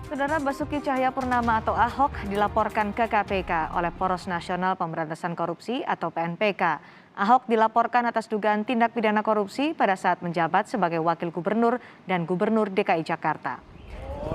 Saudara Basuki Cahayapurnama atau Ahok dilaporkan ke KPK oleh Poros Nasional Pemberantasan Korupsi atau PNPK. Ahok dilaporkan atas dugaan tindak pidana korupsi pada saat menjabat sebagai Wakil Gubernur dan Gubernur DKI Jakarta.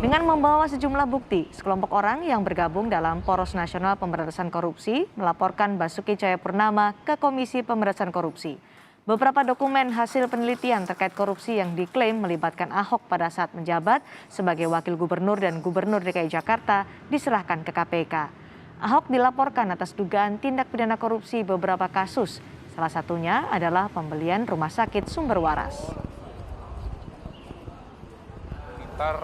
Dengan membawa sejumlah bukti, sekelompok orang yang bergabung dalam Poros Nasional Pemberantasan Korupsi melaporkan Basuki Cahayapurnama ke Komisi Pemberantasan Korupsi. Beberapa dokumen hasil penelitian terkait korupsi yang diklaim melibatkan Ahok pada saat menjabat sebagai Wakil Gubernur dan Gubernur DKI Jakarta diserahkan ke KPK. Ahok dilaporkan atas dugaan tindak pidana korupsi beberapa kasus. Salah satunya adalah pembelian rumah sakit Sumber Waras. Sekitar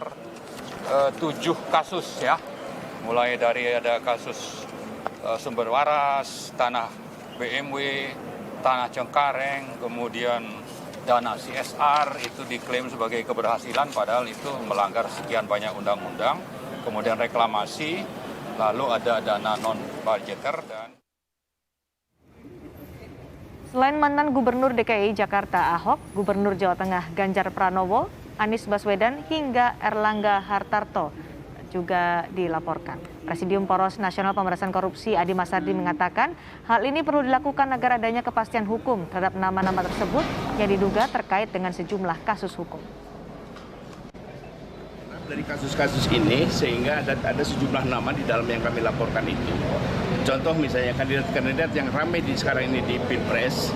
7 kasus ya, mulai dari ada kasus Sumber Waras, tanah BMW, tanah Cengkareng, kemudian dana CSR itu diklaim sebagai keberhasilan padahal itu melanggar sekian banyak undang-undang, kemudian reklamasi, lalu ada dana non-budgeter dan Selain mantan Gubernur DKI Jakarta Ahok, Gubernur Jawa Tengah Ganjar Pranowo, Anies Baswedan hingga Erlangga Hartarto juga dilaporkan. Presidium Poros Nasional Pemberantasan Korupsi Adi Masardi mengatakan hal ini perlu dilakukan agar adanya kepastian hukum terhadap nama-nama tersebut yang diduga terkait dengan sejumlah kasus hukum. Dari kasus-kasus ini sehingga ada sejumlah nama di dalam yang kami laporkan itu. Contoh misalnya kandidat-kandidat yang ramai sekarang ini di Pilpres.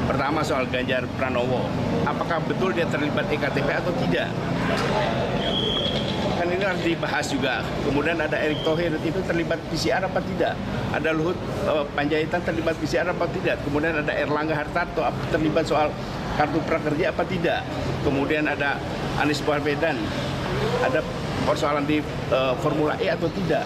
Pertama soal Ganjar Pranowo, apakah betul dia terlibat EKTP atau tidak? Kan ini harus dibahas juga. Kemudian ada Erick Thohir itu terlibat PCR apa tidak? Ada Luhut Panjaitan terlibat PCR apa tidak? Kemudian ada Erlangga Hartarto terlibat soal kartu prakerja apa tidak? Kemudian ada Anies Baswedan, ada persoalan di Formula E atau tidak?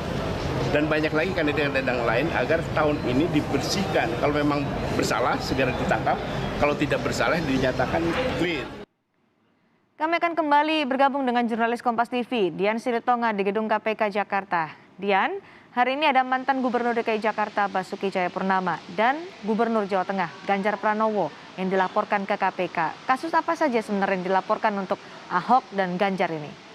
Dan banyak lagi kandidat yang lain agar tahun ini dibersihkan. Kalau memang bersalah segera ditangkap, kalau tidak bersalah dinyatakan clear. Kami akan kembali bergabung dengan jurnalis Kompas TV, Dian Silitonga di Gedung KPK Jakarta. Dian, hari ini ada mantan Gubernur DKI Jakarta Basuki Cahayapurnama dan Gubernur Jawa Tengah Ganjar Pranowo yang dilaporkan ke KPK. Kasus apa saja sebenarnya yang dilaporkan untuk Ahok dan Ganjar ini?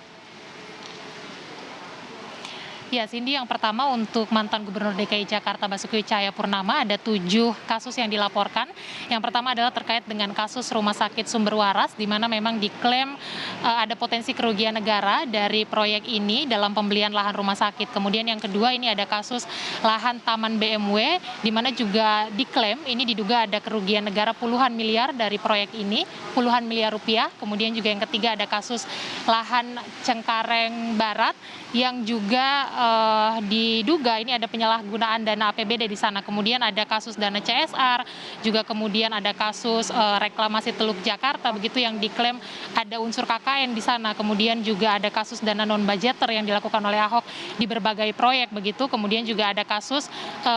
Ya, Cindy, yang pertama untuk mantan Gubernur DKI Jakarta Basuki Cahayapurnama ada 7 kasus yang dilaporkan. Yang pertama adalah terkait dengan kasus Rumah Sakit Sumber Waras, di mana memang diklaim ada potensi kerugian negara dari proyek ini dalam pembelian lahan rumah sakit. Kemudian yang kedua ini ada kasus lahan Taman BMW, di mana juga diklaim ini diduga ada kerugian negara puluhan miliar dari proyek ini, puluhan miliar rupiah. Kemudian juga yang ketiga ada kasus lahan Cengkareng Barat, yang juga diduga ini ada penyalahgunaan dana APBD di sana. Kemudian ada kasus dana CSR, juga kemudian ada kasus reklamasi Teluk Jakarta, begitu yang diklaim ada unsur KKN di sana. Kemudian juga ada kasus dana non-budgeter yang dilakukan oleh Ahok di berbagai proyek, begitu. Kemudian juga ada kasus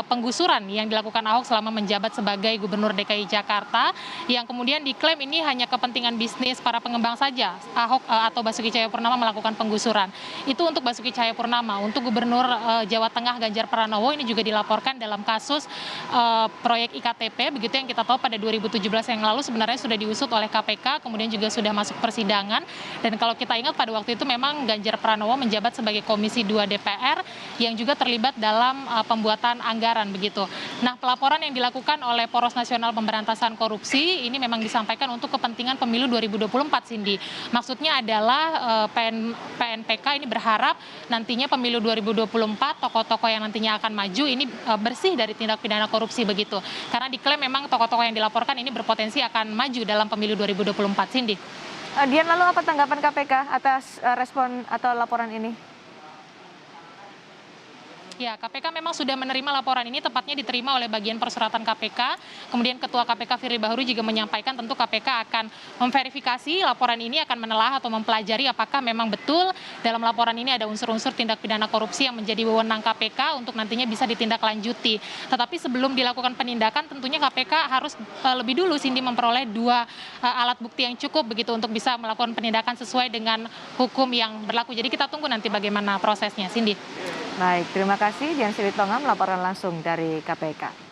penggusuran yang dilakukan Ahok selama menjabat sebagai Gubernur DKI Jakarta, yang kemudian diklaim ini hanya kepentingan bisnis para pengembang saja. Ahok atau Basuki Cahayapurnama melakukan penggusuran. Itu untuk Basuki Cahayapurnama. Untuk Gubernur Jawa Tengah Ganjar Pranowo ini juga dilaporkan dalam kasus proyek IKTP, begitu yang kita tahu pada 2017 yang lalu sebenarnya sudah diusut oleh KPK, kemudian juga sudah masuk persidangan. Dan kalau kita ingat pada waktu itu memang Ganjar Pranowo menjabat sebagai Komisi 2 DPR yang juga terlibat dalam pembuatan anggaran, begitu. Nah, pelaporan yang dilakukan oleh Poros Nasional Pemberantasan Korupsi ini memang disampaikan untuk kepentingan pemilu 2024, Cindy. Maksudnya adalah PNPK ini berharap nantinya pemilu 2024 tokoh-tokoh yang nantinya akan maju ini bersih dari tindak pidana korupsi, begitu. Karena diklaim memang tokoh-tokoh yang dilaporkan ini berpotensi akan maju dalam pemilu 2024, Cindy. Dian, lalu apa tanggapan KPK atas respon atau laporan ini? Ya, KPK memang sudah menerima laporan ini, tepatnya diterima oleh bagian persuratan KPK. Kemudian Ketua KPK Firly Bahuri juga menyampaikan tentu KPK akan memverifikasi laporan ini, akan menelaah atau mempelajari apakah memang betul dalam laporan ini ada unsur-unsur tindak pidana korupsi yang menjadi wewenang KPK untuk nantinya bisa ditindaklanjuti. Tetapi sebelum dilakukan penindakan, tentunya KPK harus lebih dulu Cindy memperoleh 2 alat bukti yang cukup, begitu, untuk bisa melakukan penindakan sesuai dengan hukum yang berlaku. Jadi kita tunggu nanti bagaimana prosesnya, Cindy. Baik, terima kasih Dian Silitonga melaporkan langsung dari KPK.